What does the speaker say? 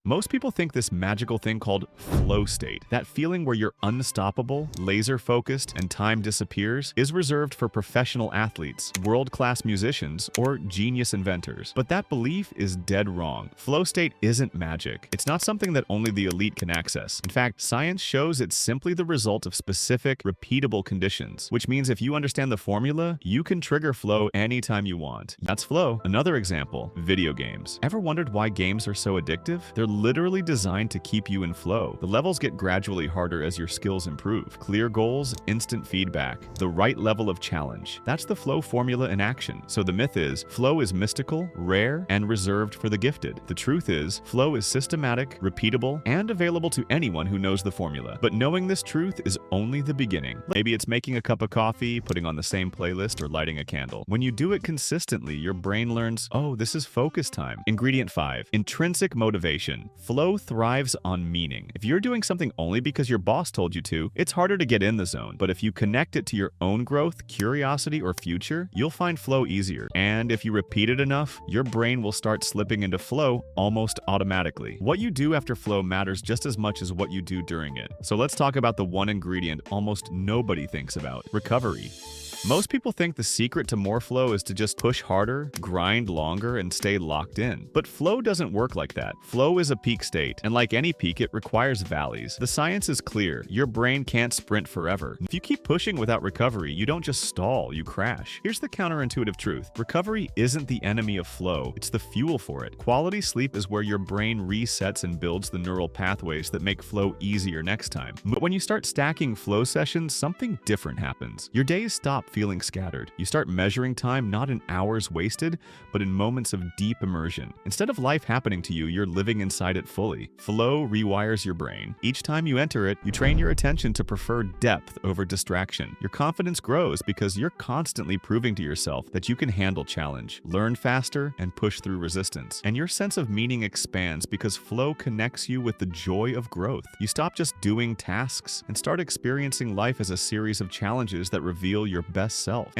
Most people think this magical thing called flow state, that feeling where you're unstoppable, laser-focused, and time disappears, is reserved for professional athletes, world-class musicians, or genius inventors. But that belief is dead wrong. Flow state isn't magic. It's not something that only the elite can access. In fact, science shows it's simply the result of specific, repeatable conditions, which means if you understand the formula, you can trigger flow anytime you want. That's flow. Another example, video games. Ever wondered why games are so addictive? They're literally designed to keep you in flow. The levels get gradually harder as your skills improve. Clear goals, instant feedback, the right level of challenge. That's the flow formula in action. So the myth is, flow is mystical, rare, and reserved for the gifted. The truth is, flow is systematic, repeatable, and available to anyone who knows the formula. But knowing this truth is only the beginning. Maybe it's making a cup of coffee, putting on the same playlist, or lighting a candle. When you do it consistently, your brain learns, oh, this is focus time. Ingredient 5, intrinsic motivation. Flow thrives on meaning. If you're doing something only because your boss told you to, it's harder to get in the zone. But if you connect it to your own growth, curiosity, or future, you'll find flow easier. And if you repeat it enough, your brain will start slipping into flow almost automatically. What you do after flow matters just as much as what you do during it. So let's talk about the one ingredient almost nobody thinks about: recovery. Most people think the secret to more flow is to just push harder, grind longer, and stay locked in. But flow doesn't work like that. Flow is a peak state, and like any peak, it requires valleys. The science is clear. Your brain can't sprint forever. If you keep pushing without recovery, you don't just stall, you crash. Here's the counterintuitive truth. Recovery isn't the enemy of flow, it's the fuel for it. Quality sleep is where your brain resets and builds the neural pathways that make flow easier next time. But when you start stacking flow sessions, something different happens. Your days stop feeling scattered. You start measuring time not in hours wasted, but in moments of deep immersion. Instead of life happening to you, you're living inside it fully. Flow rewires your brain. Each time you enter it, you train your attention to prefer depth over distraction. Your confidence grows because you're constantly proving to yourself that you can handle challenge, learn faster, and push through resistance. And your sense of meaning expands because flow connects you with the joy of growth. You stop just doing tasks and start experiencing life as a series of challenges that reveal your best self.